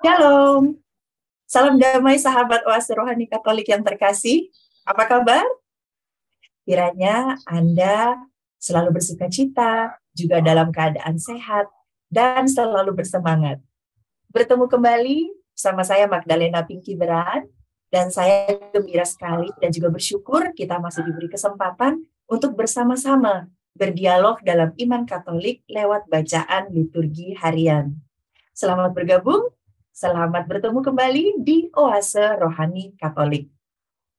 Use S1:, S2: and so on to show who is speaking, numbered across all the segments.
S1: Shalom, salam damai sahabat Oase Rohani Katolik yang terkasih. Apa kabar? Kiranya Anda selalu bersuka cita, juga dalam keadaan sehat, dan selalu bersemangat. Bertemu kembali bersama saya Magdalena Pinky Beran, dan saya gembira sekali dan juga bersyukur kita masih diberi kesempatan untuk bersama-sama berdialog dalam iman Katolik lewat bacaan liturgi harian. Selamat bergabung. Selamat bertemu kembali di Oase Rohani Katolik.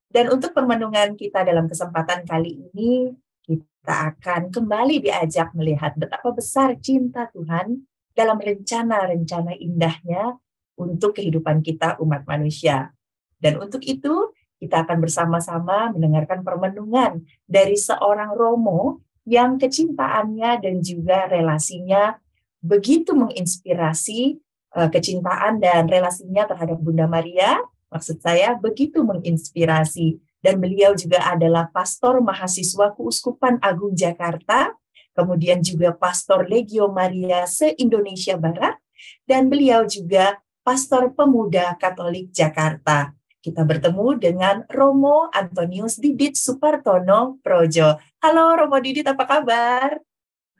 S1: Dan untuk permenungan kita dalam kesempatan kali ini, kita akan kembali diajak melihat betapa besar cinta Tuhan dalam rencana-rencana indahnya untuk kehidupan kita umat manusia. Dan untuk itu, kita akan bersama-sama mendengarkan permenungan dari seorang Romo yang kecintaannya dan juga relasinya begitu menginspirasi. Kecintaan dan relasinya terhadap Bunda Maria, maksud saya begitu menginspirasi. Dan beliau juga adalah pastor mahasiswa Keuskupan Agung Jakarta, kemudian juga pastor Legio Maria se-Indonesia Barat, dan beliau juga pastor pemuda Katolik Jakarta. Kita bertemu dengan Romo Antonius Didit Supartono Projo. Halo Romo Didit, apa kabar?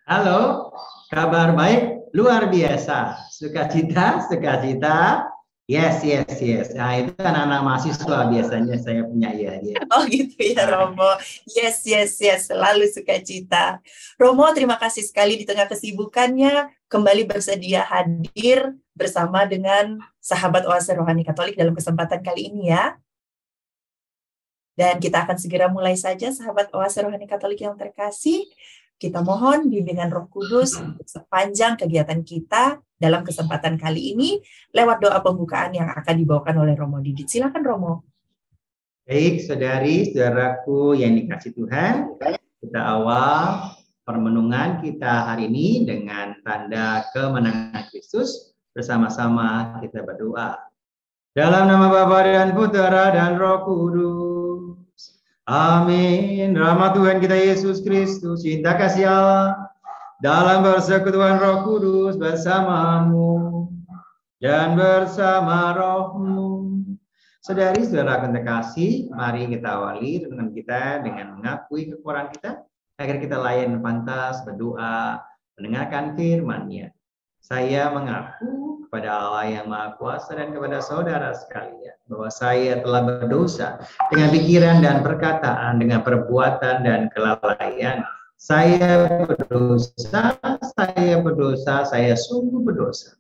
S2: Halo, kabar baik, luar biasa. Sukacita. Yes. Nah, itu kan anak mahasiswa biasanya saya punya ya.
S1: Oh gitu ya Romo. Yes. Selalu sukacita. Romo, terima kasih sekali di tengah kesibukannya kembali bersedia hadir bersama dengan sahabat Oase Rohani Katolik dalam kesempatan kali ini ya. Dan kita akan segera mulai saja sahabat Oase Rohani Katolik yang terkasih. Kita mohon bimbingan Roh Kudus sepanjang kegiatan kita dalam kesempatan kali ini lewat doa pembukaan yang akan dibawakan oleh Romo Didit. Silakan Romo.
S2: Baik, saudari-saudaraku yang dikasih Tuhan, kita awal permenungan kita hari ini dengan tanda kemenangan Kristus. Bersama-sama kita berdoa. Dalam nama Bapa dan Putera dan Roh Kudus. Amin. Rahmat Tuhan kita Yesus Kristus, cinta kasih Allah, dalam persekutuan Roh Kudus bersamamu dan bersama rohmu. Saudari-saudara yang terkasih, mari kita awali renungan kita dengan mengakui kekurangan kita, agar kita layan pantas berdoa, mendengarkan firman-Nya. Saya mengaku kepada Allah yang Maha Kuasa dan kepada saudara sekalian bahwa saya telah berdosa dengan pikiran dan perkataan, dengan perbuatan dan kelalaian. Saya berdosa, saya sungguh berdosa.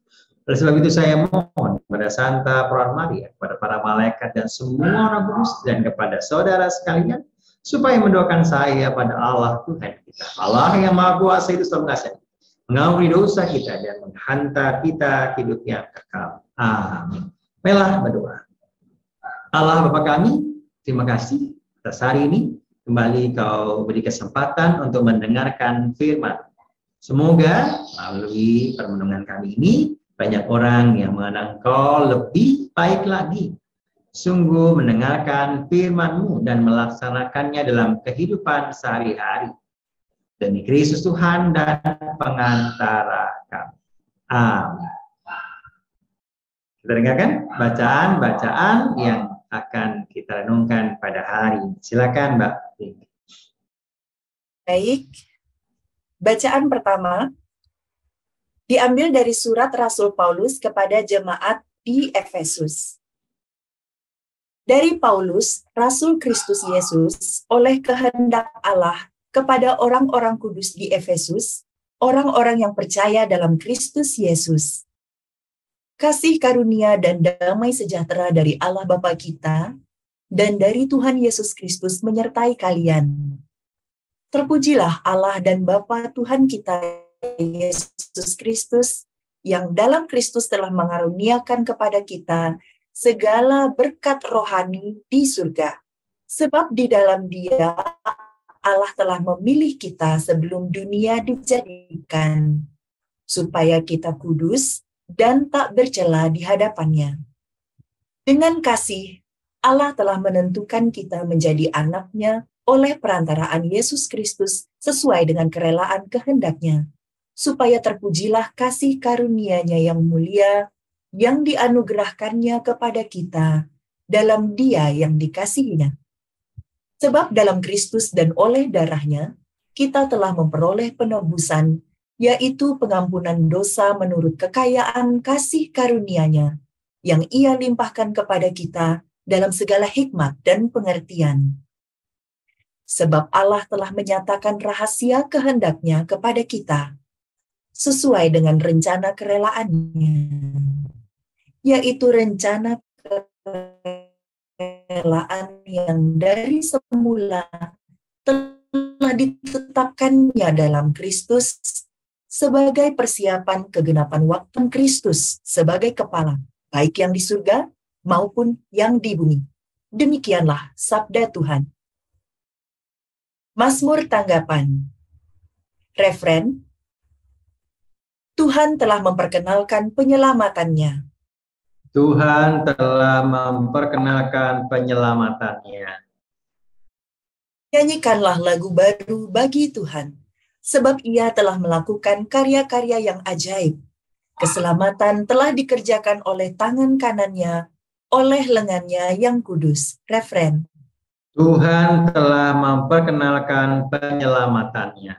S2: Oleh sebab itu saya mohon kepada Santa Peron Maria, kepada para malaikat dan semua orang kudus dan kepada saudara sekalian supaya mendoakan saya pada Allah Tuhan kita. Allah yang Maha Kuasa itu selalu mengasihi, mengampuni dosa kita dan menghantar kita ke hidup yang kekal. Amin. Marilah berdoa. Allah Bapa kami, terima kasih atas hari ini. Kembali Kau beri kesempatan untuk mendengarkan firman. Semoga melalui permenungan kami ini, banyak orang yang mengenal Kau lebih baik lagi. Sungguh mendengarkan firman-Mu dan melaksanakannya dalam kehidupan sehari-hari. Demi Kristus Tuhan dan pengantara kami. Amin. Kita dengarkan bacaan-bacaan yang akan kita renungkan pada hari ini. Silakan Mbak.
S1: Baik. Bacaan pertama diambil dari surat Rasul Paulus kepada jemaat di Efesus. Dari Paulus, Rasul Kristus Yesus, oleh kehendak Allah, kepada orang-orang kudus di Efesus, orang-orang yang percaya dalam Kristus Yesus. Kasih karunia dan damai sejahtera dari Allah Bapa kita dan dari Tuhan Yesus Kristus menyertai kalian. Terpujilah Allah dan Bapa Tuhan kita Yesus Kristus, yang dalam Kristus telah mengaruniakan kepada kita segala berkat rohani di surga. Sebab di dalam Dia Allah telah memilih kita sebelum dunia dijadikan, supaya kita kudus dan tak bercela di hadapan-Nya. Dengan kasih, Allah telah menentukan kita menjadi anak-Nya oleh perantaraan Yesus Kristus sesuai dengan kerelaan kehendak-Nya, supaya terpujilah kasih karunia-Nya yang mulia yang dianugerahkannya kepada kita dalam Dia yang dikasihinya. Sebab dalam Kristus dan oleh darahnya, kita telah memperoleh penebusan, yaitu pengampunan dosa menurut kekayaan kasih karunia-Nya, yang Ia limpahkan kepada kita dalam segala hikmat dan pengertian. Sebab Allah telah menyatakan rahasia kehendak-Nya kepada kita, sesuai dengan rencana kerelaannya, yaitu rencana kerelaan yang dari semula telah ditetapkannya dalam Kristus sebagai persiapan kegenapan waktu Kristus sebagai kepala, baik yang di surga maupun yang di bumi. Demikianlah sabda Tuhan. Mazmur tanggapan. Refren. Tuhan telah memperkenalkan penyelamatannya.
S2: Tuhan telah memperkenalkan penyelamatannya.
S1: Nyanyikanlah lagu baru bagi Tuhan, sebab Ia telah melakukan karya-karya yang ajaib. Keselamatan telah dikerjakan oleh tangan kanannya, oleh lengannya yang kudus. Refren.
S2: Tuhan telah memperkenalkan penyelamatannya.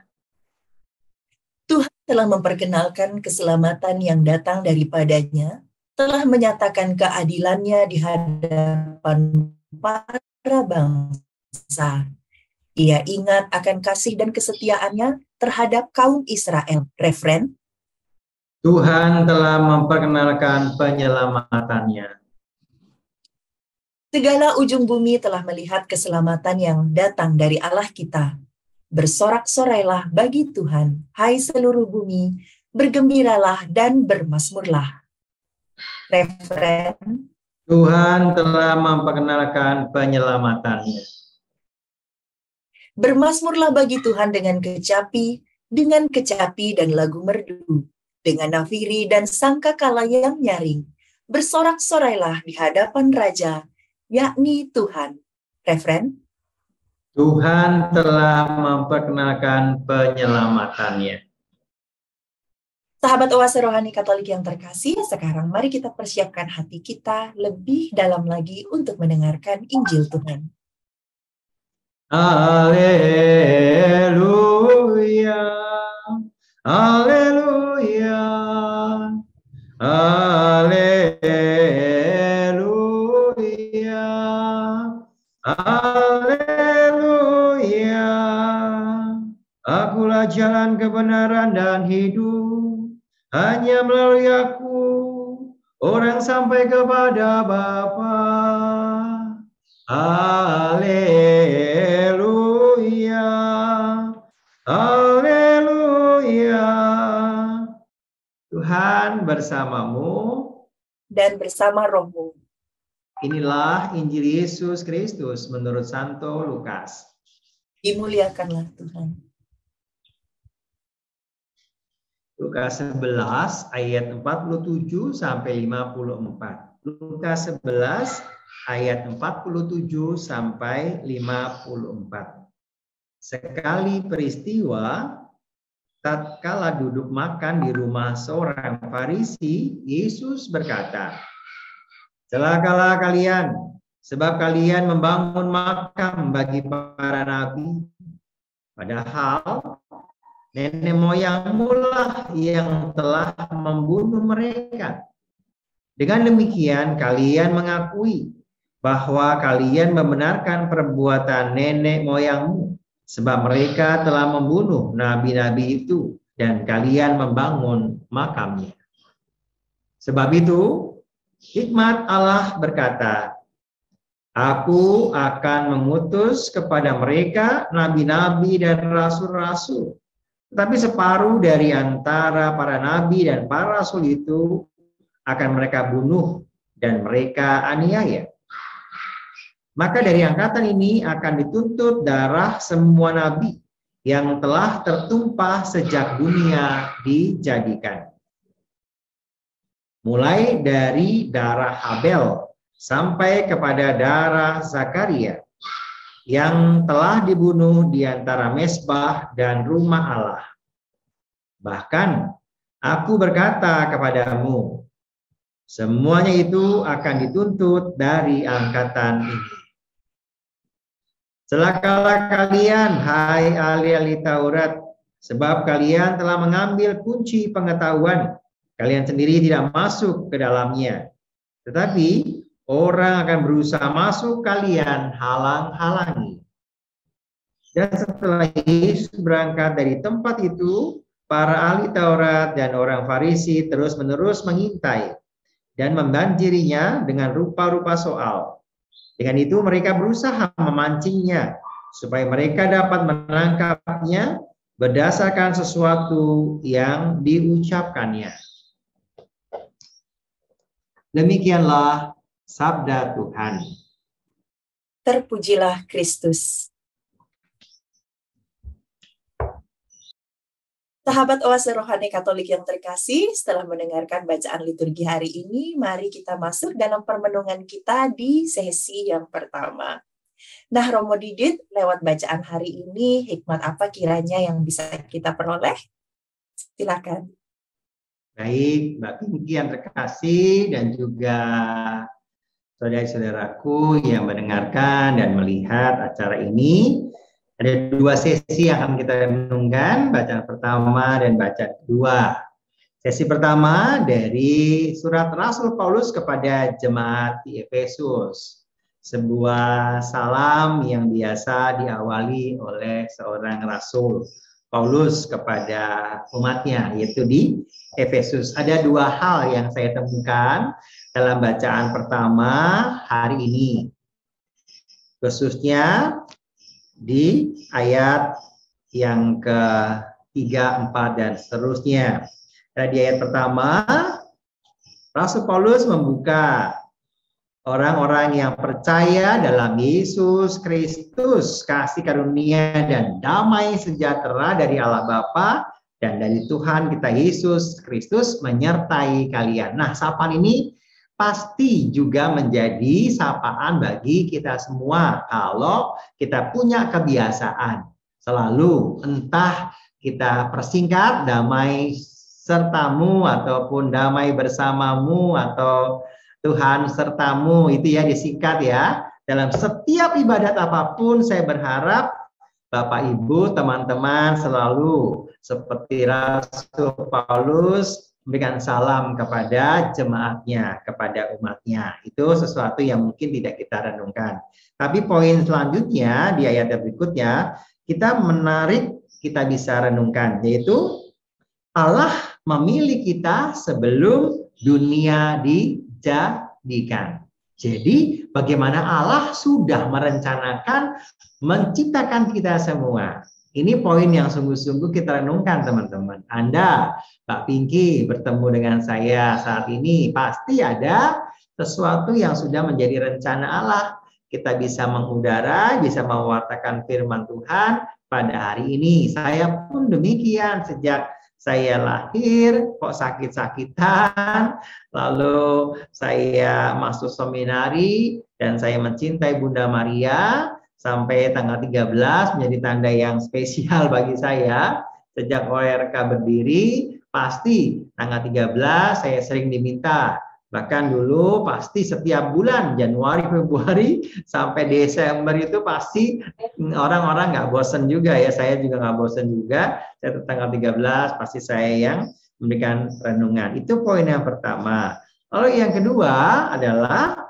S1: Tuhan telah memperkenalkan keselamatan yang datang daripadanya, telah menyatakan keadilannya di hadapan para bangsa. Ia ingat akan kasih dan kesetiaannya terhadap kaum Israel. Refren.
S2: Tuhan telah memperkenalkan penyelamatannya.
S1: Segala ujung bumi telah melihat keselamatan yang datang dari Allah kita. Bersorak-sorailah bagi Tuhan, hai seluruh bumi, bergembiralah dan bermasmurlah. Refren.
S2: Tuhan telah memperkenalkan penyelamatannya.
S1: Bermasmurlah bagi Tuhan dengan kecapi dan lagu merdu, dengan nafiri dan sangkakala yang nyaring. Bersorak-sorailah di hadapan Raja, yakni Tuhan. Refren.
S2: Tuhan telah memperkenalkan penyelamatannya.
S1: Sahabat Oase Rohani Katolik yang terkasih, sekarang mari kita persiapkan hati kita lebih dalam lagi untuk mendengarkan Injil Tuhan.
S2: Haleluya, haleluya, haleluya, haleluya. Akulah jalan kebenaran dan hidup, hanya melalui aku orang sampai kepada Bapa. Haleluya, haleluya. Tuhan bersamamu
S1: Dan bersama rohmu.
S2: Inilah Injil Yesus Kristus menurut Santo Lukas.
S1: Dimuliakanlah Tuhan.
S2: Lukas 11 ayat 47 sampai 54. Lukas 11 ayat 47 sampai 54. Sekali peristiwa, tatkala duduk makan di rumah seorang Farisi, Yesus berkata, "Celakalah kalian, sebab kalian membangun makam bagi para nabi, padahal nenek moyangmu lah yang telah membunuh mereka. Dengan demikian kalian mengakui bahwa kalian membenarkan perbuatan nenek moyangmu, sebab mereka telah membunuh nabi-nabi itu dan kalian membangun makamnya. Sebab itu hikmat Allah berkata, Aku akan mengutus kepada mereka nabi-nabi dan rasul-rasul. Tetapi separuh dari antara para nabi dan para rasul itu akan mereka bunuh dan mereka aniaya. Maka dari angkatan ini akan dituntut darah semua nabi yang telah tertumpah sejak dunia dijadikan. Mulai dari darah Habel sampai kepada darah Zakaria yang telah dibunuh di antara mezbah dan rumah Allah. Bahkan aku berkata kepadamu, Semuanya itu akan dituntut dari angkatan ini. Celakalah kalian, hai ahli-ahli Taurat, sebab kalian telah mengambil kunci pengetahuan. Kalian sendiri tidak masuk ke dalamnya. Tetapi orang akan berusaha masuk, kalian halang-halangi. Dan setelah Yesus berangkat dari tempat itu, para ahli Taurat dan orang Farisi terus-menerus mengintai dan membanjirinya dengan rupa-rupa soal. Dengan itu mereka berusaha memancingnya supaya mereka dapat menangkapnya berdasarkan sesuatu yang diucapkannya. Demikianlah sabda Tuhan.
S1: Terpujilah Kristus. Sahabat Oase Rohani Katolik yang terkasih, setelah mendengarkan bacaan liturgi hari ini, mari kita masuk dalam permenungan kita di sesi yang pertama. Nah, Romo Didit, lewat bacaan hari ini, hikmat apa kiranya yang bisa kita peroleh? Silakan.
S2: Baik, Mbak Pinky yang terkasih dan juga saudara-saudaraku yang mendengarkan dan melihat acara ini. Ada dua sesi yang akan kita renungkan, bacaan pertama dan bacaan kedua. Sesi pertama dari surat Rasul Paulus kepada jemaat di Efesus. Sebuah salam yang biasa diawali oleh seorang rasul Paulus kepada umatnya, yaitu di Efesus. Ada dua hal yang saya temukan dalam bacaan pertama hari ini, khususnya di ayat yang ke-3, 4, dan seterusnya. Di ayat pertama, Rasul Paulus membuka orang-orang yang percaya dalam Yesus Kristus, kasih karunia dan damai sejahtera dari Allah Bapa dan dari Tuhan kita Yesus Kristus menyertai kalian. Nah, sapaan ini pasti juga menjadi sapaan bagi kita semua kalau kita punya kebiasaan selalu, entah kita persingkat damai sertamu ataupun damai bersamamu atau Tuhan sertamu, itu ya disingkat ya. Dalam setiap ibadat apapun saya berharap Bapak Ibu, teman-teman selalu seperti Rasul Paulus memberikan salam kepada jemaatnya, kepada umatnya. Itu sesuatu yang mungkin tidak kita renungkan. Tapi poin selanjutnya di ayat berikutnya, kita bisa renungkan, yaitu Allah memilih kita sebelum dunia dijadikan. Jadi bagaimana Allah sudah merencanakan menciptakan kita semua. Ini poin yang sungguh-sungguh kita renungkan, teman-teman. Anda, Pak Pinky, bertemu dengan saya saat ini, pasti ada sesuatu yang sudah menjadi rencana Allah. Kita bisa mengudara, bisa mewartakan firman Tuhan pada hari ini. Saya pun demikian, sejak saya lahir kok sakit-sakitan, lalu saya masuk seminari dan saya mencintai Bunda Maria. Sampai tanggal 13 menjadi tanda yang spesial bagi saya. Sejak ORK berdiri, pasti tanggal 13 saya sering diminta. Bahkan dulu pasti setiap bulan, Januari, Februari, sampai Desember itu pasti orang-orang nggak bosen juga ya. Saya juga nggak bosen juga. Saya tanggal 13 pasti saya yang memberikan renungan. Itu poin yang pertama. Lalu yang kedua adalah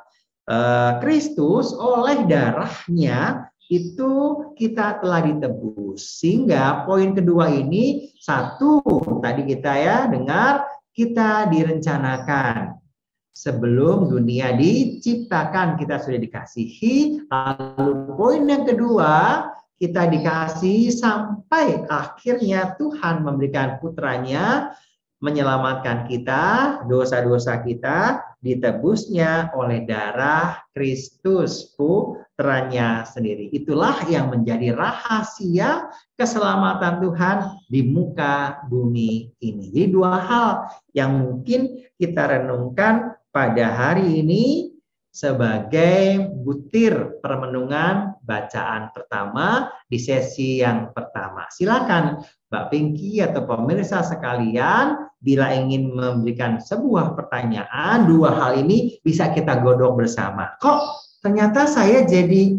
S2: Kristus oleh darahnya itu kita telah ditebus. Sehingga poin kedua ini, satu, tadi kita ya dengar, kita direncanakan. Sebelum dunia diciptakan kita sudah dikasihi. Lalu poin yang kedua, kita dikasihi sampai akhirnya Tuhan memberikan putranya menyelamatkan kita, dosa-dosa kita ditebusnya oleh darah Kristus, putranya sendiri. Itulah yang menjadi rahasia keselamatan Tuhan di muka bumi ini. Jadi dua hal yang mungkin kita renungkan pada hari ini sebagai butir permenungan bacaan pertama di sesi yang pertama. Silakan Mbak Pinky atau pemirsa sekalian, bila ingin memberikan sebuah pertanyaan, dua hal ini bisa kita godok bersama. Kok ternyata saya jadi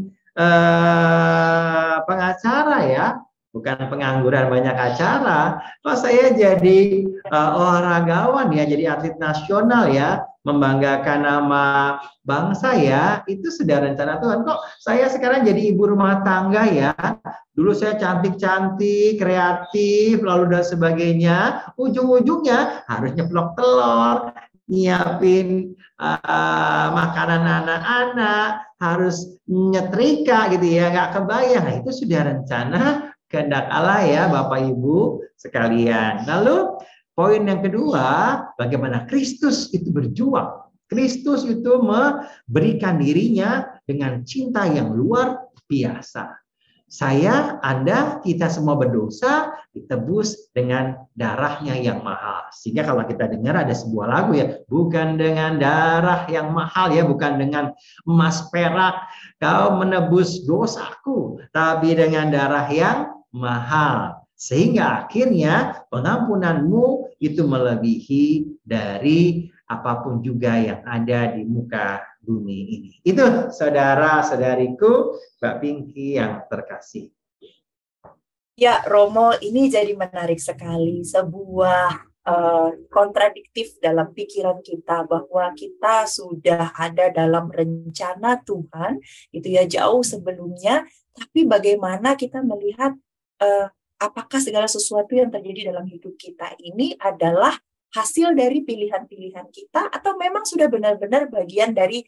S2: pengacara ya? Bukan pengangguran banyak acara, kok saya jadi olahragawan ya, jadi atlet nasional ya, membanggakan nama bangsa ya, itu sudah rencana Tuhan. Kok saya sekarang jadi ibu rumah tangga ya, dulu saya cantik-cantik, kreatif, lalu dan sebagainya, ujung-ujungnya harus nyeplok telur, nyiapin makanan anak-anak, harus nyetrika gitu ya, nggak kebayang. Nah, itu sudah rencana kehendak Allah ya Bapak Ibu sekalian. Lalu poin yang kedua, bagaimana Kristus itu berjuang. Kristus itu memberikan dirinya dengan cinta yang luar biasa. Saya, Anda, kita semua berdosa ditebus dengan darahnya yang mahal. Sehingga kalau kita dengar ada sebuah lagu ya, bukan dengan darah yang mahal ya, bukan dengan emas perak kau menebus dosaku, tapi dengan darah yang mahal. Sehingga akhirnya pengampunanmu itu melebihi dari apapun juga yang ada di muka bumi ini. Itu saudara-saudariku, Mbak Pinky yang terkasih.
S1: Ya, Romo, ini jadi menarik sekali. Sebuah kontradiktif dalam pikiran kita bahwa kita sudah ada dalam rencana Tuhan, itu ya jauh sebelumnya, tapi bagaimana kita melihat apakah segala sesuatu yang terjadi dalam hidup kita ini adalah hasil dari pilihan-pilihan kita atau memang sudah benar-benar bagian dari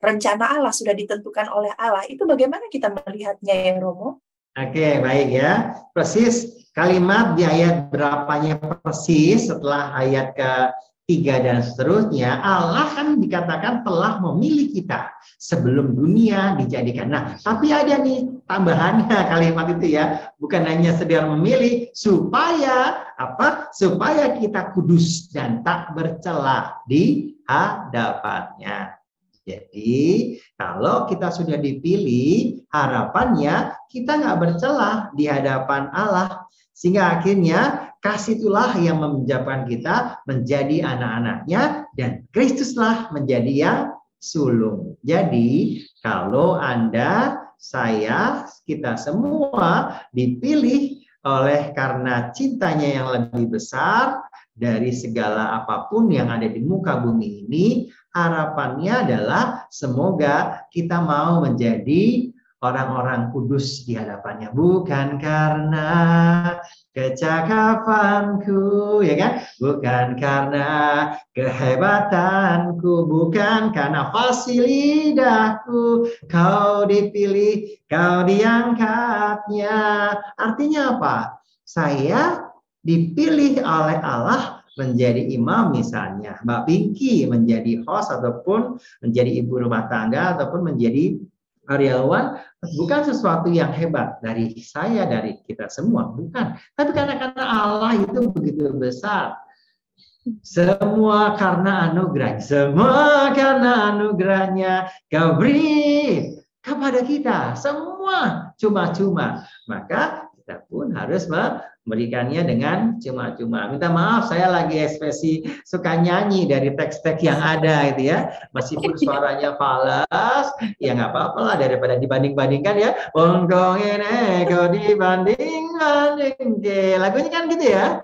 S1: rencana Allah, sudah ditentukan oleh Allah. Itu bagaimana kita melihatnya ya Romo?
S2: Oke, baik ya. Persis kalimat di ayat berapanya persis setelah ayat ke-3 dan seterusnya, Allah kan dikatakan telah memilih kita sebelum dunia dijadikan. Nah, tapi ada nih tambahannya kalimat itu ya, bukan hanya sekedar memilih, supaya apa? Supaya kita kudus dan tak bercela di hadapannya. Jadi, kalau kita sudah dipilih, harapannya kita nggak bercelah di hadapan Allah. Sehingga akhirnya kasih itulah yang menjadikan kita menjadi anak-anaknya, dan Kristuslah menjadi yang sulung. Jadi, kalau Anda, saya, kita semua dipilih oleh karena cintanya yang lebih besar dari segala apapun yang ada di muka bumi ini, harapannya adalah semoga kita mau menjadi orang-orang kudus di hadapannya, bukan karena kecakapanku, ya kan? Bukan karena kehebatanku, bukan karena fasih lidahku, kau dipilih, kau diangkatnya. Artinya apa? Saya dipilih oleh Allah menjadi imam misalnya, Mbak Pinky menjadi host ataupun menjadi ibu rumah tangga ataupun menjadi karyawan, bukan sesuatu yang hebat dari saya, dari kita semua, bukan. Tapi karena Allah itu begitu besar. Semua karena anugerahnya kau beri kepada kita, semua cuma-cuma. Maka kita pun harus memberikannya dengan cuma-cuma. Minta maaf, saya lagi ekspresi suka nyanyi dari teks-teks yang ada itu ya. Meskipun suaranya falas, ya nggak apa-apa lah daripada dibanding-bandingkan ya. Ongkong ini kau dibanding-banding. Lagunya kan gitu ya.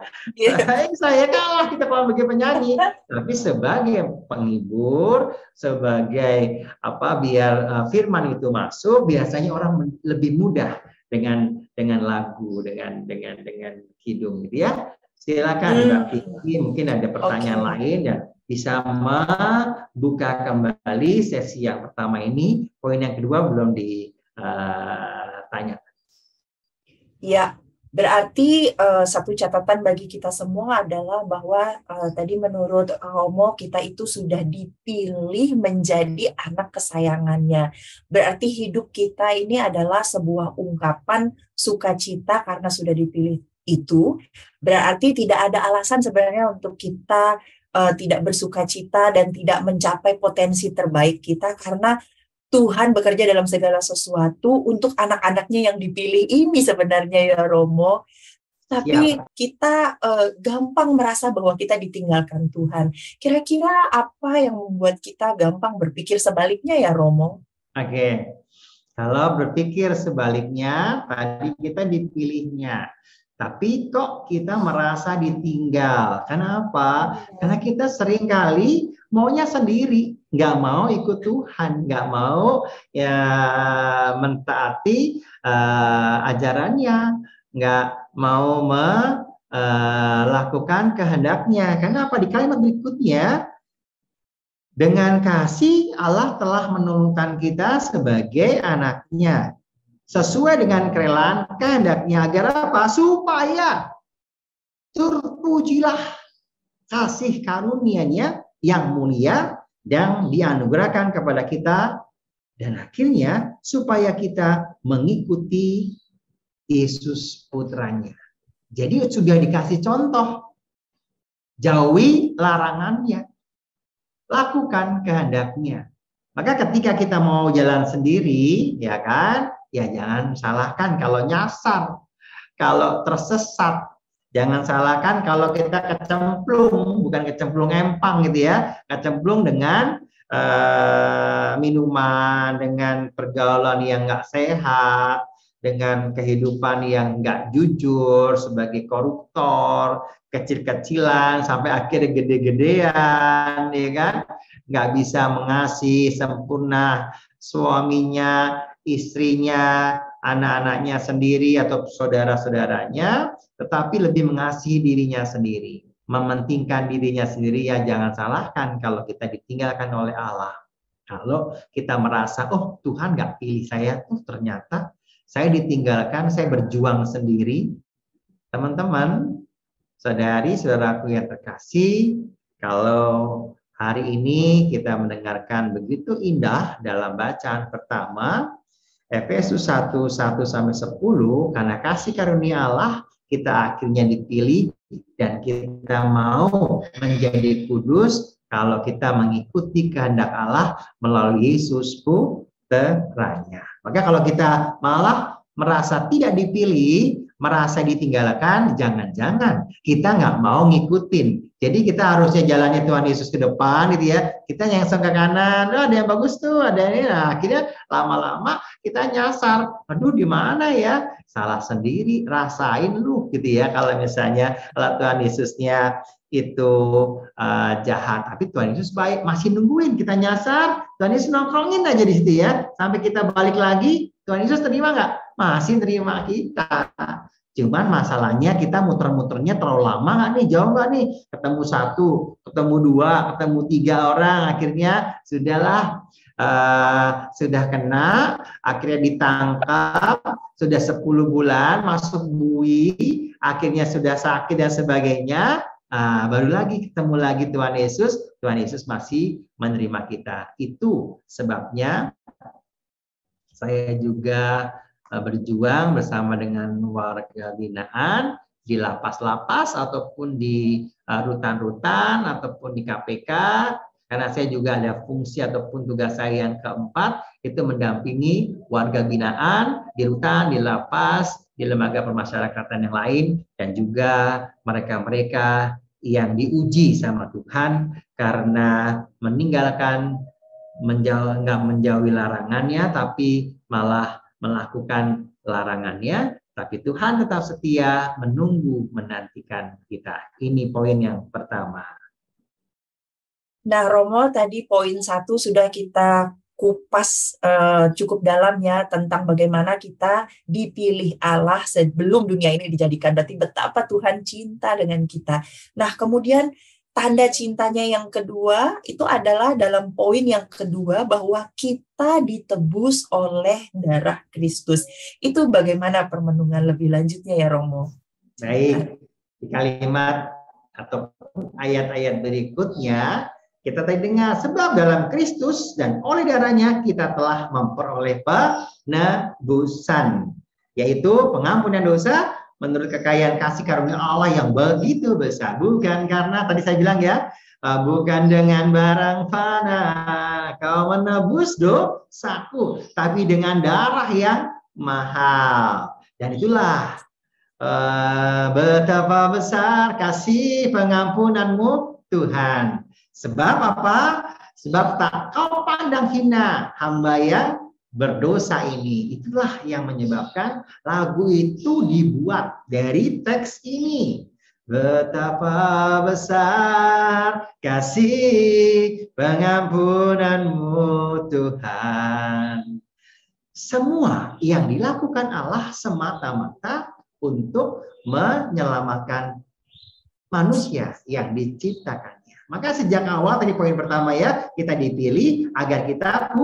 S2: Saya kalah kita kalau sebagai penyanyi. Tapi sebagai penghibur, sebagai apa, biar firman itu masuk, biasanya orang lebih mudah dengan lagu, dengan kidung gitu ya. Silakan Mbak Vicky, mungkin ada pertanyaan lain dan bisa membuka kembali sesi yang pertama ini. Poin yang kedua belum ditanya.
S1: Ya, berarti satu catatan bagi kita semua adalah bahwa tadi menurut Romo kita itu sudah dipilih menjadi anak kesayangannya. Berarti hidup kita ini adalah sebuah ungkapan sukacita karena sudah dipilih itu. Berarti tidak ada alasan sebenarnya untuk kita tidak bersukacita dan tidak mencapai potensi terbaik kita, karena Tuhan bekerja dalam segala sesuatu untuk anak-anaknya yang dipilih ini sebenarnya ya Romo. Tapi
S2: Siap.
S1: kita gampang merasa bahwa kita ditinggalkan Tuhan. Kira-kira apa yang membuat kita gampang berpikir sebaliknya ya Romo?
S2: Oke. Kalau berpikir sebaliknya, tadi kita dipilihnya. Tapi kok kita merasa ditinggal? Kenapa? Karena kita seringkali maunya sendiri, nggak mau ikut Tuhan, nggak mau ya mentaati ajarannya, nggak mau melakukan kehendaknya. Kenapa? Di kalimat berikutnya, dengan kasih Allah telah menurunkan kita sebagai anaknya, sesuai dengan kerelaan kehendaknya, agar apa? Supaya terpujilah kasih karunia-Nya yang mulia dan dianugerahkan kepada kita, dan akhirnya supaya kita mengikuti Yesus putranya. Jadi sudah dikasih contoh, jauhi larangannya, lakukan kehendaknya. Maka ketika kita mau jalan sendiri, ya kan, ya jangan salahkan kalau nyasar, kalau tersesat. Jangan salahkan kalau kita kecemplung, bukan kecemplung empang gitu ya, kecemplung dengan minuman, dengan pergaulan yang nggak sehat, dengan kehidupan yang nggak jujur, sebagai koruptor, kecil-kecilan sampai akhirnya gede-gedean, ya kan? Nggak bisa mengasihi sempurna suaminya, istrinya, anak-anaknya sendiri atau saudara-saudaranya, tetapi lebih mengasihi dirinya sendiri, mementingkan dirinya sendiri. Ya jangan salahkan kalau kita ditinggalkan oleh Allah. Kalau kita merasa, oh Tuhan nggak pilih saya, oh ternyata saya ditinggalkan, saya berjuang sendiri. Teman-teman, saudari-saudaraku yang terkasih, kalau hari ini kita mendengarkan begitu indah dalam bacaan pertama, Efesus 1:1-10, karena kasih karunia Allah, kita akhirnya dipilih dan kita mau menjadi kudus kalau kita mengikuti kehendak Allah melalui Yesus putranya. Maka kalau kita malah merasa tidak dipilih, merasa ditinggalkan, jangan-jangan kita nggak mau ngikutin. Jadi kita harusnya jalannya Tuhan Yesus ke depan gitu ya. Kita nyengseng ke kanan, oh, ada yang bagus tuh, ada ini. Nah, akhirnya lama-lama kita nyasar. Aduh, di mana ya? Salah sendiri, rasain lu gitu ya. Kalau misalnya kalau Tuhan Yesusnya itu jahat, tapi Tuhan Yesus baik, masih nungguin kita nyasar. Tuhan Yesus nongkrongin aja di situ ya. Sampai kita balik lagi, Tuhan Yesus terima nggak? Masih terima kita. Cuman masalahnya kita muter-muternya terlalu lama nggak nih, jauh nggak nih, ketemu satu, ketemu dua, ketemu tiga orang, akhirnya sudahlah, sudah kena, akhirnya ditangkap, sudah 10 bulan, masuk bui, akhirnya sudah sakit dan sebagainya, baru lagi ketemu lagi Tuhan Yesus masih menerima kita. Itu sebabnya saya juga berjuang bersama dengan warga binaan di lapas-lapas ataupun di rutan-rutan ataupun di KPK, karena saya juga ada fungsi ataupun tugas saya yang keempat, itu mendampingi warga binaan di rutan, di lapas, di lembaga permasyarakatan yang lain, dan juga mereka-mereka yang diuji sama Tuhan karena meninggalkan, nggak menjauhi larangannya, tapi malah melakukan larangannya, tapi Tuhan tetap setia, menunggu, menantikan kita. Ini poin yang pertama.
S1: Nah, Romo, tadi poin 1 sudah kita kupas cukup dalam ya, tentang bagaimana kita dipilih Allah sebelum dunia ini dijadikan. Berarti betapa Tuhan cinta dengan kita. Nah, kemudian tanda cintanya yang kedua itu adalah dalam poin yang kedua, bahwa kita ditebus oleh darah Kristus. Itu bagaimana permenungan lebih lanjutnya ya Romo?
S2: Baik, di kalimat atau ayat-ayat berikutnya kita tadi dengar, sebab dalam Kristus dan oleh darahnya kita telah memperoleh penebusan, yaitu pengampunan dosa menurut kekayaan kasih karunia Allah yang begitu besar. Bukan karena tadi saya bilang ya, bukan dengan barang fana kau menebus dosaku, tapi dengan darah yang mahal. Dan itulah betapa besar kasih pengampunanmu Tuhan. Sebab apa? Sebab tak kau pandang hina hamba yang berdosa ini. Itulah yang menyebabkan lagu itu dibuat dari teks ini. Betapa besar kasih pengampunanmu Tuhan. Semua yang dilakukan Allah semata-mata untuk menyelamatkan manusia yang diciptakannya. Maka sejak awal tadi poin pertama ya, kita dipilih agar kita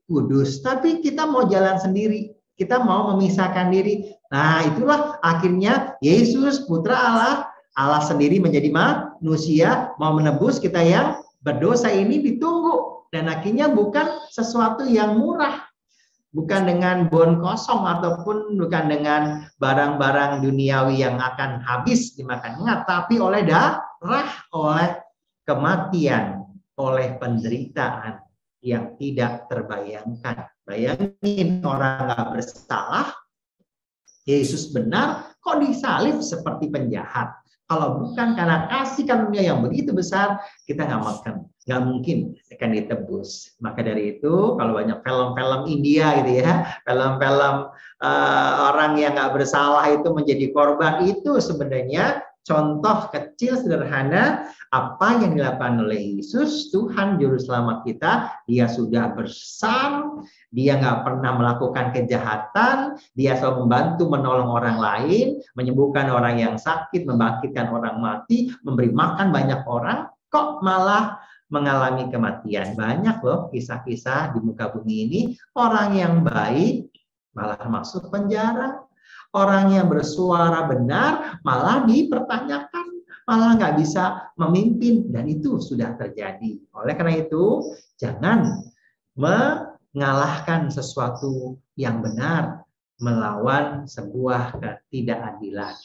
S2: kudus. Tapi kita mau jalan sendiri, kita mau memisahkan diri. Nah itulah akhirnya Yesus putra Allah sendiri menjadi manusia, mau menebus kita yang berdosa ini ditunggu. Dan akhirnya bukan sesuatu yang murah. Bukan dengan bon kosong ataupun bukan dengan barang-barang duniawi yang akan habis dimakan ingat, tapi oleh darah, oleh kematian, oleh penderitaan yang tidak terbayangkan. Bayangin orang nggak bersalah, Yesus benar, kok disalib seperti penjahat? Kalau bukan karena kasih karunia yang begitu besar, kita nggak mungkin akan ditebus. Maka dari itu, kalau banyak film-film India gitu ya, film-film orang yang nggak bersalah itu menjadi korban, itu sebenarnya contoh kecil sederhana apa yang dilakukan oleh Yesus, Tuhan Juru Selamat kita. Dia sudah besar, dia nggak pernah melakukan kejahatan, dia selalu membantu menolong orang lain, menyembuhkan orang yang sakit, membangkitkan orang mati, memberi makan banyak orang, kok malah mengalami kematian. Banyak loh kisah-kisah di muka bumi ini, orang yang baik malah masuk penjara, orang yang bersuara benar malah dipertanyakan, malah nggak bisa memimpin, dan itu sudah terjadi. Oleh karena itu, jangan mengalahkan sesuatu yang benar melawan sebuah ketidakadilan.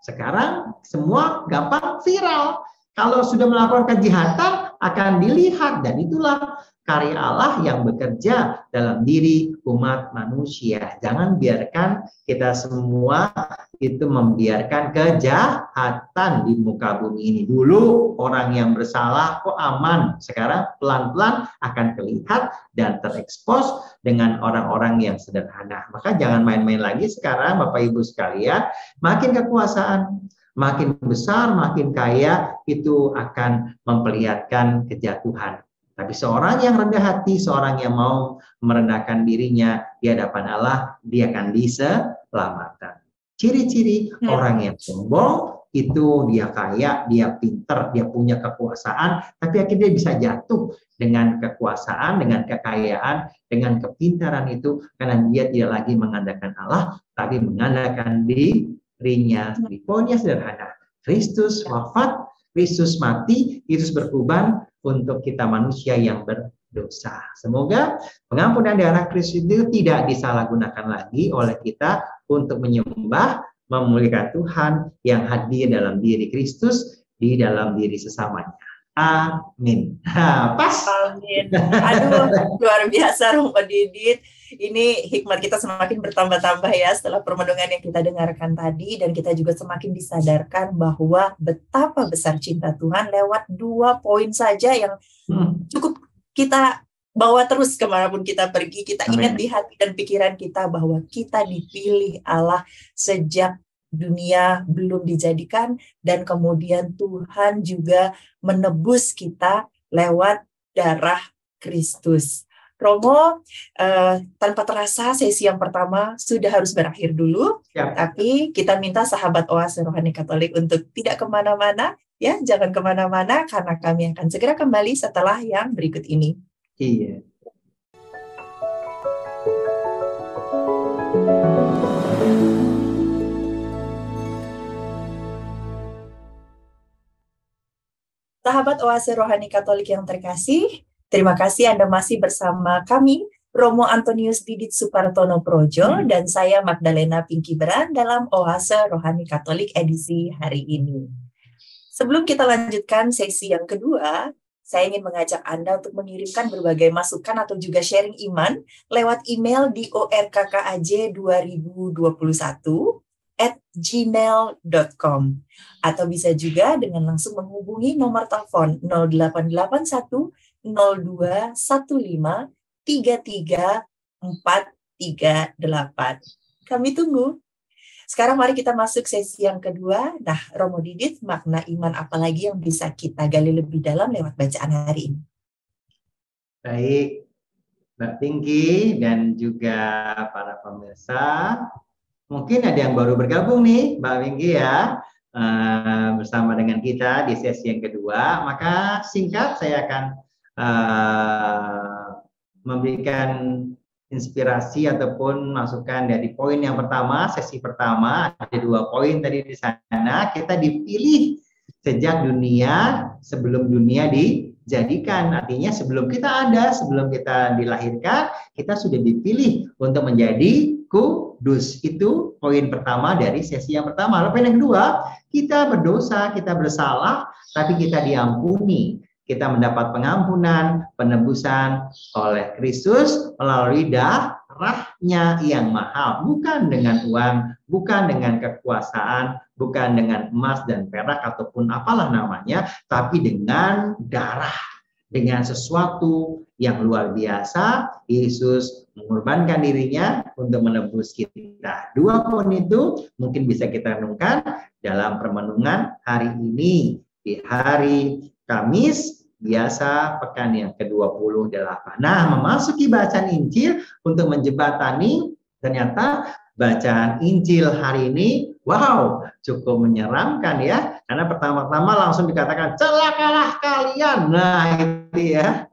S2: Sekarang semua gampang viral. Kalau sudah melakukan kejahatan akan dilihat, dan itulah karya Allah yang bekerja dalam diri umat manusia. Jangan biarkan kita semua itu membiarkan kejahatan di muka bumi ini. Dulu orang yang bersalah kok aman, sekarang pelan-pelan akan terlihat dan terekspos dengan orang-orang yang sederhana. Maka jangan main-main lagi sekarang Bapak Ibu sekalian, makin kekuasaan, makin besar, makin kaya, itu akan memperlihatkan kejatuhan. Tapi seorang yang rendah hati, seorang yang mau merendahkan dirinya di hadapan Allah, dia akan diselamatkan. Ciri-ciri orang yang sombong itu dia kaya, dia pinter, dia punya kekuasaan, tapi akhirnya dia bisa jatuh dengan kekuasaan, dengan kekayaan, dengan kepintaran itu, karena dia tidak lagi mengandalkan Allah, tapi mengandalkan dirinya. Poinnya sederhana, Kristus wafat, Kristus mati, Kristus berkorban untuk kita manusia yang berdosa. Semoga pengampunan darah Kristus itu tidak disalahgunakan lagi oleh kita untuk menyembah, memuliakan Tuhan yang hadir dalam diri Kristus, di dalam diri sesamanya. Amin. Pas.
S1: Amin. Aduh, luar biasa Romo Didit. Ini hikmat kita semakin bertambah-tambah ya setelah permenungan yang kita dengarkan tadi, dan kita juga semakin disadarkan bahwa betapa besar cinta Tuhan lewat 2 poin saja yang cukup kita bawa terus kemanapun kita pergi. Kita ingat di hati dan pikiran kita bahwa kita dipilih Allah sejak dunia belum dijadikan, dan kemudian Tuhan juga menebus kita lewat darah Kristus. Romo, tanpa terasa sesi yang pertama sudah harus berakhir dulu, tapi kita minta sahabat Oase Rohani Katolik untuk tidak kemana-mana, ya, jangan kemana-mana, karena kami akan segera kembali setelah yang berikut ini.
S2: Iya.
S1: Sahabat Oase Rohani Katolik yang terkasih, terima kasih Anda masih bersama kami Romo Antonius Didit Supartono Projo, dan saya Magdalena Pinky Beran dalam Oase Rohani Katolik edisi hari ini. Sebelum kita lanjutkan sesi yang kedua, saya ingin mengajak Anda untuk mengirimkan berbagai masukan atau juga sharing iman lewat email di orkkaj2021@gmail.com, atau bisa juga dengan langsung menghubungi nomor telepon 0881 0215 33438. Kami tunggu. Sekarang mari kita masuk sesi yang kedua. Nah, Romo Didit, makna iman apa lagi yang bisa kita gali lebih dalam lewat bacaan hari ini?
S2: Baik, Mbak Pinky dan juga para pemirsa. Mungkin ada yang baru bergabung nih, Mbak Pinky ya, bersama dengan kita di sesi yang kedua. Maka singkat saya akan memberikan inspirasi ataupun masukan dari poin yang pertama, sesi pertama. Ada 2 poin tadi di sana. Kita dipilih sejak dunia, sebelum dunia dijadikan. Artinya sebelum kita ada, sebelum kita dilahirkan, kita sudah dipilih untuk menjadi kudus. Itu poin pertama dari sesi yang pertama. Lalu poin yang kedua, kita berdosa, kita bersalah, tapi kita diampuni. Kita mendapat pengampunan, penebusan oleh Kristus melalui darahnya yang mahal. Bukan dengan uang, bukan dengan kekuasaan, bukan dengan emas dan perak ataupun apalah namanya, tapi dengan darah. Dengan sesuatu yang luar biasa, Yesus mengorbankan dirinya untuk menebus kita. 2 poin itu mungkin bisa kita renungkan dalam permenungan hari ini, di hari Kamis biasa pekan yang ke-28. Nah, memasuki bacaan Injil untuk menjembatani, ternyata bacaan Injil hari ini, wow, cukup menyeramkan ya. Karena pertama-tama langsung dikatakan, celakalah kalian. Nah, itu ya.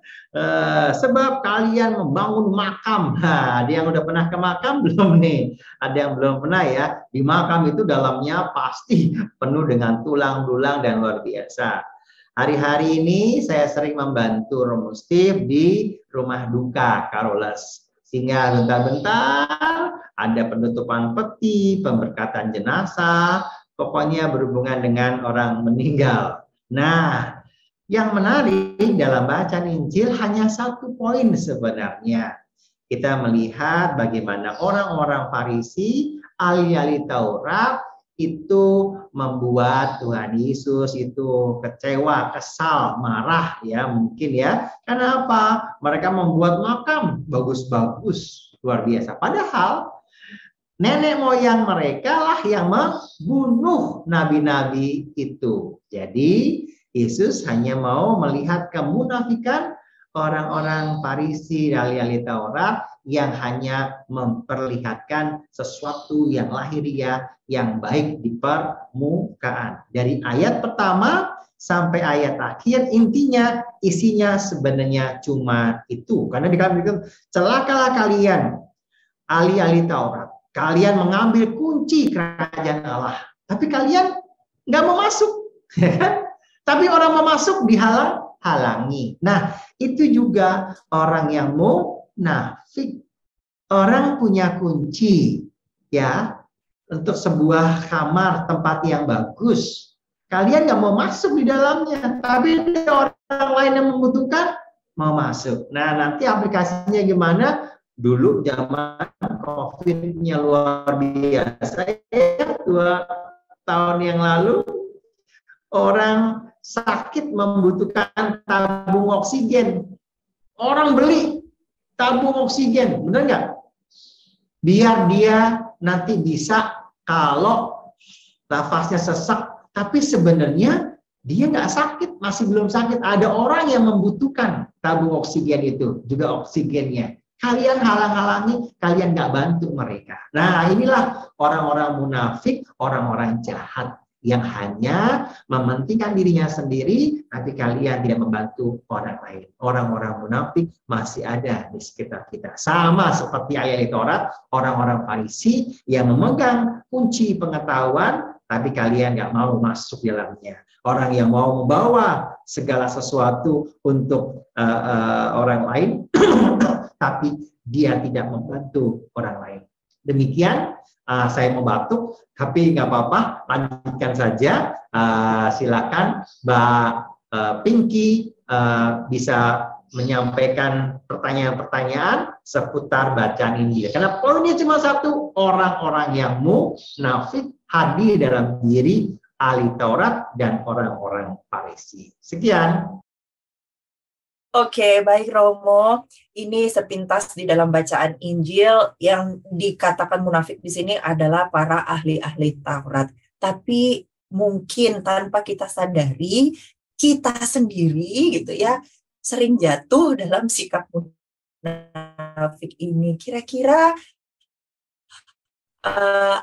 S2: Sebab kalian membangun makam. Nah, dia yang udah pernah ke makam belum nih? Ada yang belum pernah ya. Di makam itu dalamnya pasti penuh dengan tulang-tulang dan luar biasa. Hari-hari ini saya sering membantu Romo Steve di rumah duka Carolus. Sehingga bentar-bentar ada penutupan peti, pemberkatan jenazah, pokoknya berhubungan dengan orang meninggal. Nah, yang menarik dalam bacaan Injil hanya 1 poin sebenarnya. Kita melihat bagaimana orang-orang Farisi, ahli-ahli Taurat, itu membuat Tuhan Yesus itu kecewa, kesal, marah ya mungkin ya. Karena apa? Mereka membuat makam bagus-bagus, luar biasa. Padahal nenek moyang mereka lah yang membunuh nabi-nabi itu. Jadi Yesus hanya mau melihat kemunafikan orang-orang Farisi, ahli-ahli Taurat yang hanya memperlihatkan sesuatu yang lahiriah, yang baik di permukaan. Dari ayat pertama sampai ayat akhir, intinya isinya sebenarnya cuma itu. Karena dikatakan, celakalah kalian, ahli-ahli Taurat. Kalian mengambil kunci kerajaan Allah. Tapi kalian nggak mau masuk. Tapi orang mau masuk dihalang-halangi. Nah, itu juga orang yang munafik. Orang punya kunci ya untuk sebuah kamar tempat yang bagus. Kalian nggak mau masuk di dalamnya, tapi orang lain yang membutuhkan mau masuk. Nah, nanti aplikasinya gimana? Dulu zaman COVID-nya luar biasa ya, 2 tahun yang lalu orang sakit membutuhkan tabung oksigen. Orang beli tabung oksigen, benar nggak? Biar dia nanti bisa kalau nafasnya sesak, tapi sebenarnya dia nggak sakit, masih belum sakit. Ada orang yang membutuhkan tabung oksigen itu, juga oksigennya. Kalian halang-halangi, kalian nggak bantu mereka. Nah, inilah orang-orang munafik, orang-orang jahat yang hanya mementingkan dirinya sendiri, tapi kalian tidak membantu orang lain. Orang-orang munafik masih ada di sekitar kita. Sama seperti ayat Taurat, orang-orang Farisi yang memegang kunci pengetahuan, tapi kalian nggak mau masuk dalamnya. Orang yang mau membawa segala sesuatu untuk orang lain, tapi dia tidak membantu orang lain. Demikian, saya mau batuk, tapi nggak apa-apa, lanjutkan saja. Silakan Mbak Pinky bisa menyampaikan pertanyaan-pertanyaan seputar bacaan Injil. Karena poinnya cuma satu, orang-orang yang munafik hadir dalam diri ahli Taurat dan orang-orang Farisi. Sekian.
S1: Oke, baik Romo. Ini sepintas di dalam bacaan Injil yang dikatakan munafik di sini adalah para ahli-ahli Taurat. Tapi mungkin tanpa kita sadari, kita sendiri gitu ya, sering jatuh dalam sikap munafik ini. Kira-kira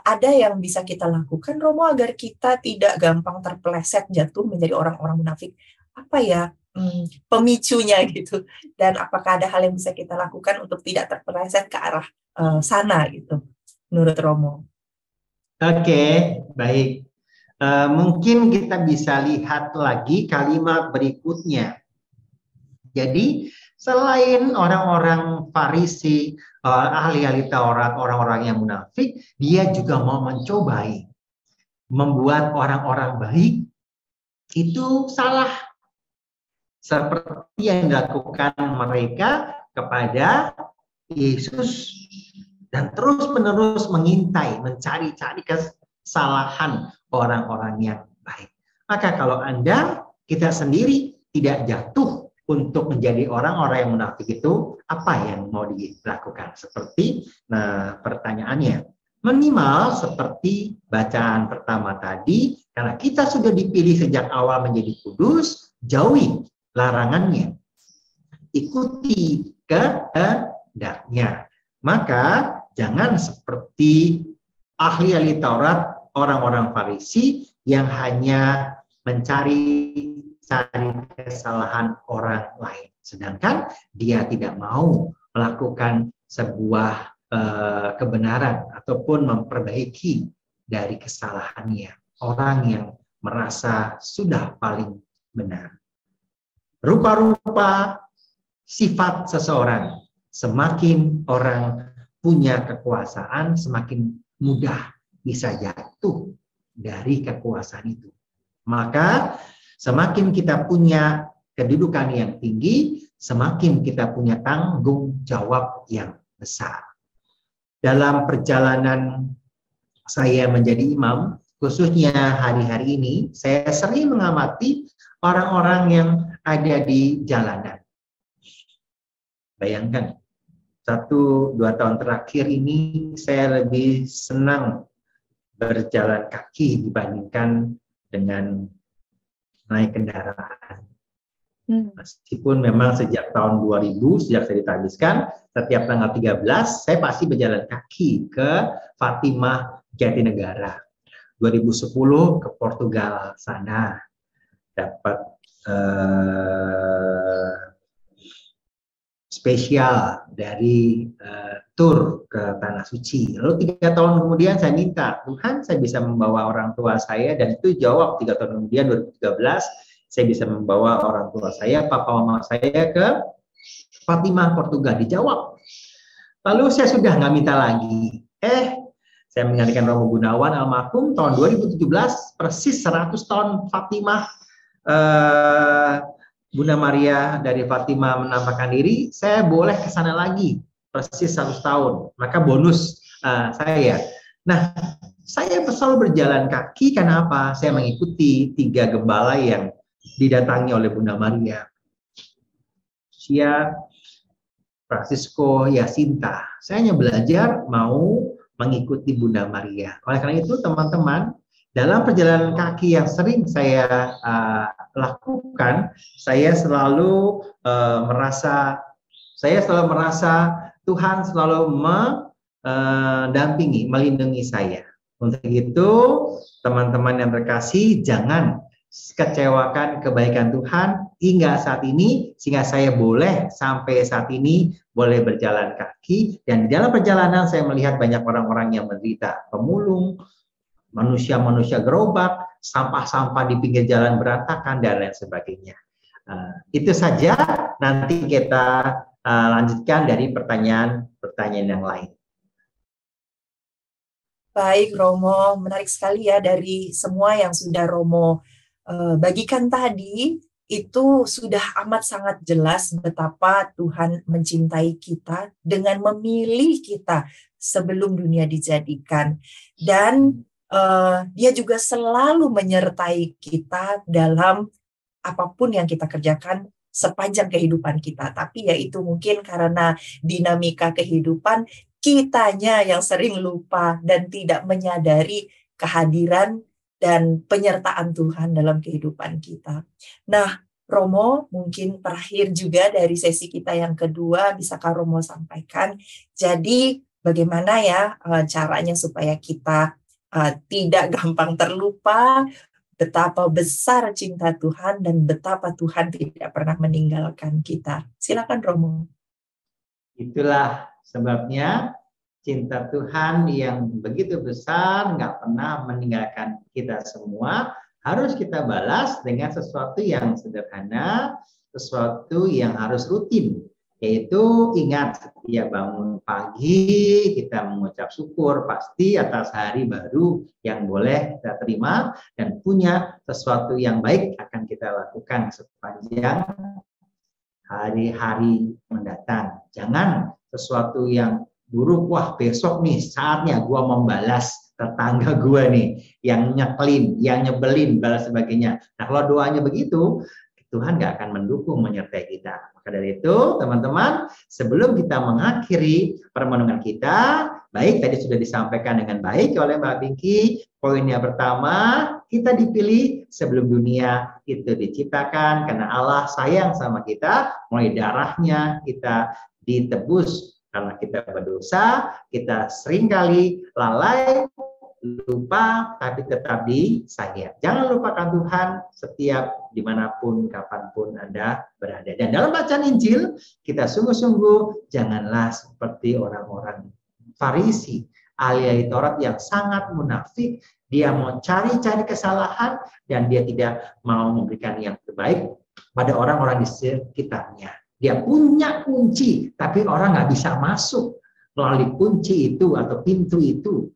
S1: ada yang bisa kita lakukan, Romo, agar kita tidak gampang terpeleset jatuh menjadi orang-orang munafik? Apa ya pemicunya gitu? Dan apakah ada hal yang bisa kita lakukan untuk tidak terpeleset ke arah sana gitu, menurut Romo?
S2: Oke, baik. Mungkin kita bisa lihat lagi kalimat berikutnya. Jadi, selain orang-orang Farisi, ahli-ahli Taurat, orang-orang yang munafik, dia juga mau mencobai membuat orang-orang baik itu salah. Seperti yang dilakukan mereka kepada Yesus dan terus-menerus mengintai, mencari-cari kesalahan orang-orang yang baik. Maka kalau kita sendiri tidak jatuh untuk menjadi orang-orang yang munafik itu, apa yang mau dilakukan? Seperti pertanyaannya, minimal seperti bacaan pertama tadi, karena kita sudah dipilih sejak awal menjadi kudus, jauhi larangannya, ikuti kehendaknya. Maka jangan seperti ahli-ahli Taurat, orang-orang Farisi yang hanya mencari kesalahan orang lain, sedangkan dia tidak mau melakukan sebuah kebenaran ataupun memperbaiki dari kesalahannya. Orang yang merasa sudah paling benar. Rupa-rupa sifat seseorang, semakin orang punya kekuasaan, semakin mudah bisa jatuh dari kekuasaan itu. Maka semakin kita punya kedudukan yang tinggi, semakin kita punya tanggung jawab yang besar. Dalam perjalanan saya menjadi imam, khususnya hari-hari ini, saya sering mengamati orang-orang yang ada di jalanan. Bayangkan, 1-2 tahun terakhir ini saya lebih senang berjalan kaki dibandingkan dengan naik kendaraan. Meskipun memang sejak tahun 2000, sejak saya ditabiskan, setiap tanggal 13, saya pasti berjalan kaki ke Fatimah Jatinegara. 2010 ke Portugal sana, dapat spesial dari tur ke Tanah Suci. Lalu 3 tahun kemudian saya minta, Tuhan, saya bisa membawa orang tua saya, dan itu jawab 3 tahun kemudian, 2013, saya bisa membawa orang tua saya, papa mama saya ke Fatimah, Portugal. Dijawab. Lalu saya sudah nggak minta lagi. Saya mengingatkan Romo Gunawan almarhum tahun 2017, persis 100 tahun Fatimah, Bunda Maria dari Fatimah menampakkan diri, saya boleh ke sana lagi, persis 100 tahun. Maka bonus saya. Nah, saya selalu berjalan kaki karena apa? Saya mengikuti 3 gembala yang didatangi oleh Bunda Maria. Sia, Francisco, Yasinta. Saya hanya belajar mau mengikuti Bunda Maria. Oleh karena itu, teman-teman, dalam perjalanan kaki yang sering saya lakukan, saya selalu merasa Tuhan selalu mendampingi, melindungi saya. Untuk itu, teman-teman yang terkasih, jangan kecewakan kebaikan Tuhan hingga saat ini, sehingga saya boleh sampai saat ini boleh berjalan kaki, dan di dalam perjalanan saya melihat banyak orang-orang yang menderita, pemulung, manusia-manusia gerobak, sampah-sampah di pinggir jalan berantakan, dan lain sebagainya. Itu saja, nanti kita lanjutkan dari pertanyaan yang lain.
S1: Baik, Romo, menarik sekali ya dari semua yang sudah Romo bagikan tadi, itu sudah amat sangat jelas betapa Tuhan mencintai kita dengan memilih kita sebelum dunia dijadikan. Dan Dia juga selalu menyertai kita dalam apapun yang kita kerjakan sepanjang kehidupan kita. Tapi ya itu mungkin karena dinamika kehidupan, kitanya yang sering lupa dan tidak menyadari kehadiran dan penyertaan Tuhan dalam kehidupan kita. Nah, Romo, mungkin terakhir juga dari sesi kita yang kedua, bisakah Romo sampaikan? Jadi, bagaimana ya caranya supaya kita tidak gampang terlupa betapa besar cinta Tuhan dan betapa Tuhan tidak pernah meninggalkan kita. Silakan, Romo.
S2: Itulah sebabnya cinta Tuhan yang begitu besar, nggak pernah meninggalkan kita semua, harus kita balas dengan sesuatu yang sederhana, sesuatu yang harus rutin. Yaitu ingat setiap bangun pagi kita mengucap syukur pasti atas hari baru yang boleh kita terima dan punya sesuatu yang baik akan kita lakukan sepanjang hari-hari mendatang. Jangan sesuatu yang buruk, wah besok nih saatnya gua membalas tetangga gua nih yang nyekelin, yang nyebelin, balas sebagainya. Nah kalau doanya begitu, Tuhan nggak akan mendukung menyertai kita. Maka dari itu, teman-teman, sebelum kita mengakhiri permenungan kita, baik tadi sudah disampaikan dengan baik oleh Mbak Pinky. Poinnya pertama, kita dipilih sebelum dunia itu diciptakan karena Allah sayang sama kita, mulai darahnya kita ditebus karena kita berdosa, kita seringkali lalai, lupa, tapi tetap disayang. Jangan lupakan Tuhan setiap dimanapun, kapanpun Anda berada. Dan dalam bacaan Injil, kita sungguh-sungguh janganlah seperti orang-orang Farisi, ahli Taurat yang sangat munafik. Dia mau cari-cari kesalahan dan dia tidak mau memberikan yang terbaik pada orang-orang di sekitarnya. Dia punya kunci, tapi orang nggak bisa masuk melalui kunci itu atau pintu itu.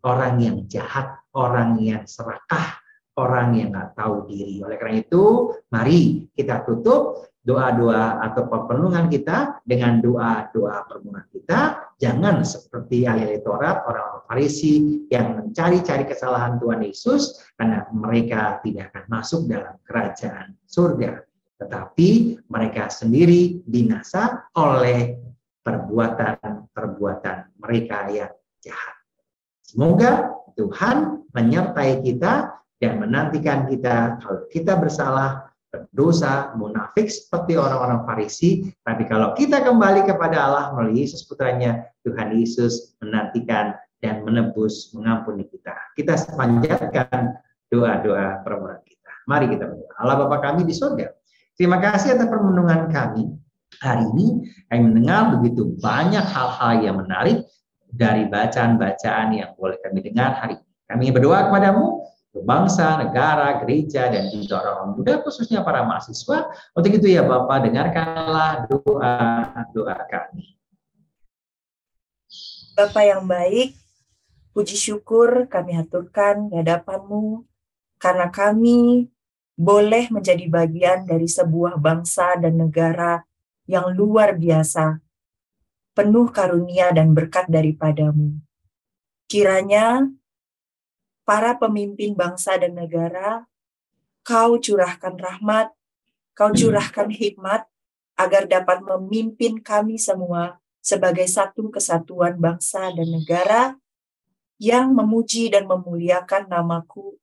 S2: Orang yang jahat, orang yang serakah, orang yang nggak tahu diri. Oleh karena itu, mari kita tutup doa-doa atau permenungan kita dengan doa-doa permenungan kita. Jangan seperti ahli Taurat, orang-orang Farisi yang mencari-cari kesalahan Tuhan Yesus karena mereka tidak akan masuk dalam kerajaan surga. Tetapi mereka sendiri binasa oleh perbuatan-perbuatan mereka yang jahat. Semoga Tuhan menyertai kita dan menantikan kita kalau kita bersalah, berdosa, munafik seperti orang-orang Farisi. Tapi kalau kita kembali kepada Allah melalui Yesus Putranya, Tuhan Yesus menantikan dan menebus, mengampuni kita. Kita panjatkan doa-doa permohonan kita. Mari kita berdoa. Allah Bapa kami di surga, terima kasih atas permenungan kami. Hari ini kami mendengar begitu banyak hal-hal yang menarik dari bacaan-bacaan yang boleh kami dengar hari ini. Kami berdoa kepadamu, bangsa, negara, gereja, dan juga orang-orang muda, khususnya para mahasiswa. Untuk itu ya Bapak, dengarkanlah doa-doa kami.
S1: Bapa yang baik, puji syukur kami haturkan di hadapan-Mu, karena kami boleh menjadi bagian dari sebuah bangsa dan negara yang luar biasa, penuh karunia dan berkat daripada-Mu. Kiranya para pemimpin bangsa dan negara, Kau curahkan rahmat, Kau curahkan hikmat, agar dapat memimpin kami semua sebagai satu kesatuan bangsa dan negara yang memuji dan memuliakan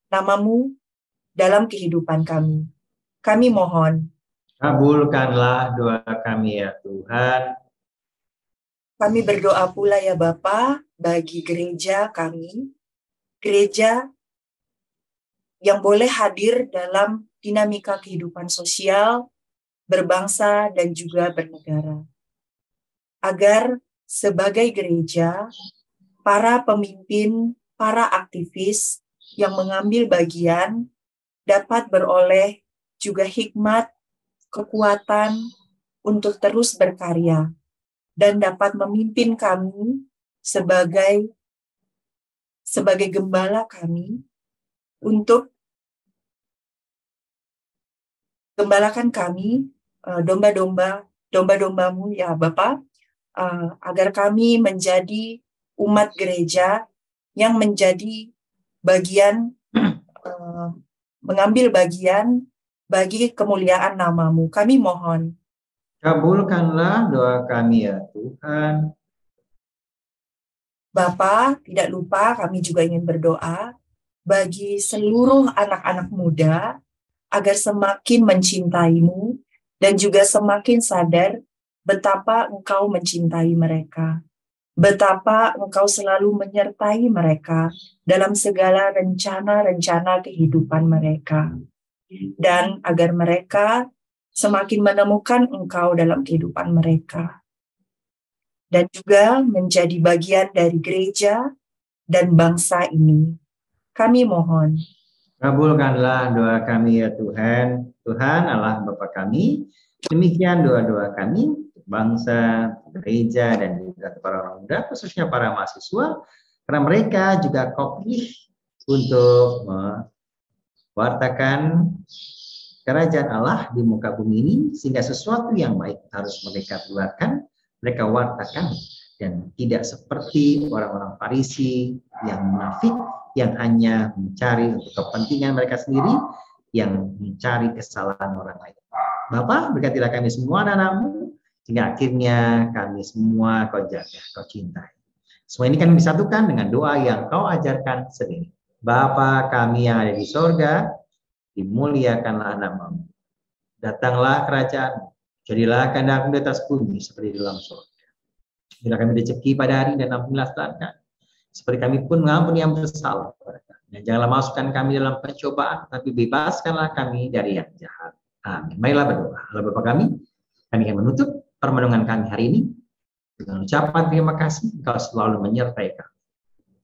S1: nama-Mu dalam kehidupan kami. Kami mohon,
S2: kabulkanlah doa kami ya Tuhan.
S1: Kami berdoa pula ya Bapa bagi gereja kami, gereja yang boleh hadir dalam dinamika kehidupan sosial, berbangsa, dan juga bernegara. Agar sebagai gereja, para pemimpin, para aktivis yang mengambil bagian dapat beroleh juga hikmat, kekuatan, untuk terus berkarya dan dapat memimpin kami sebagai gembala kami untuk gembalakan kami domba-dombamu ya Bapa, agar kami menjadi umat gereja yang menjadi bagian, mengambil bagian bagi kemuliaan nama-Mu. Kami mohon.
S2: Kabulkanlah doa kami ya Tuhan.
S1: Bapa, tidak lupa kami juga ingin berdoa bagi seluruh anak-anak muda agar semakin mencintai-Mu dan juga semakin sadar betapa Engkau mencintai mereka. Betapa Engkau selalu menyertai mereka dalam segala rencana-rencana kehidupan mereka. Dan agar mereka semakin menemukan Engkau dalam kehidupan mereka. Dan juga menjadi bagian dari gereja dan bangsa ini. Kami mohon.
S2: Kabulkanlah doa kami ya Tuhan. Tuhan Allah Bapa kami. Demikian doa-doa kami untuk bangsa, gereja, dan juga para orang muda, khususnya para mahasiswa. Karena mereka juga Kau pilih untuk mewartakan kerajaan Allah di muka bumi ini, sehingga sesuatu yang baik harus mereka keluarkan, mereka wartakan, dan tidak seperti orang-orang Farisi yang munafik, yang hanya mencari untuk kepentingan mereka sendiri, yang mencari kesalahan orang lain. Bapa, berkatilah kami semua anak-anak-Mu, sehingga akhirnya kami semua Kau jaga, Kau cintai. Semua ini kami disatukan dengan doa yang Kau ajarkan sendiri. Bapa kami yang ada di sorga, dimuliakanlah nama-Mu. Datanglah kerajaan-Mu. Jadilah kehendak-Mu di atas bumi seperti di dalam surga. Bila kami rezeki pada hari dan ampunilah kesalahan kami, seperti kami pun mengampuni yang bersalah kepada kami. Dan janganlah masukkan kami dalam pencobaan, tapi bebaskanlah kami dari yang jahat. Amin. Marilah berdoa. Allah Bapa kami akan menutup permenungan kami hari ini dengan ucapan terima kasih. Engkau selalu menyertai kami.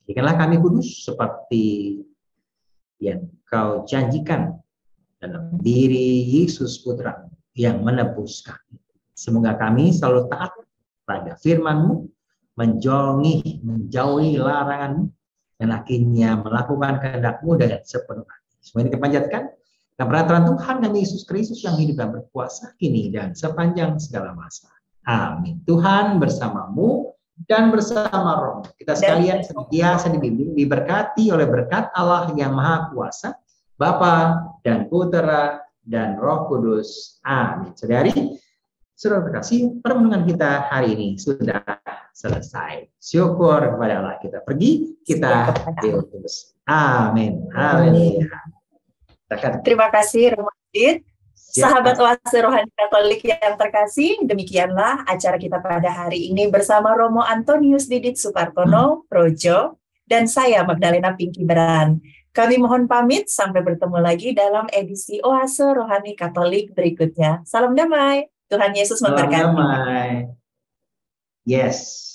S2: Jadikanlah kami kudus seperti yang Kau janjikan dalam diri Yesus Putra yang menebus kami. Semoga kami selalu taat pada firman-Mu, menjauhi larangan-Mu, dan akhirnya melakukan kehendak-Mu dengan sepenuh hati. Semua ini dipanjatkan dan peraturan Tuhan dan Yesus Kristus yang hidup dan berkuasa kini dan sepanjang segala masa. Amin. Tuhan bersamamu dan bersama roh. Kita sekalian senantiasa dibimbing, diberkati oleh berkat Allah yang Maha Kuasa, Bapa dan Putera dan Roh Kudus. Amin. Saudari, saudara terkasih, permenungan kita hari ini sudah selesai. Syukur kepada Allah, kita pergi, kita diutus. Amin. Haleluya.
S1: Terima kasih, Romo Adit. Sahabat Oase Rohani Katolik yang terkasih, demikianlah acara kita pada hari ini bersama Romo Antonius Didit Supartono, Projo, dan saya Magdalena Pinky Beran. Kami mohon pamit, sampai bertemu lagi dalam edisi Oase Rohani Katolik berikutnya. Salam damai. Tuhan Yesus memberkati.
S2: Salam damai. Yes.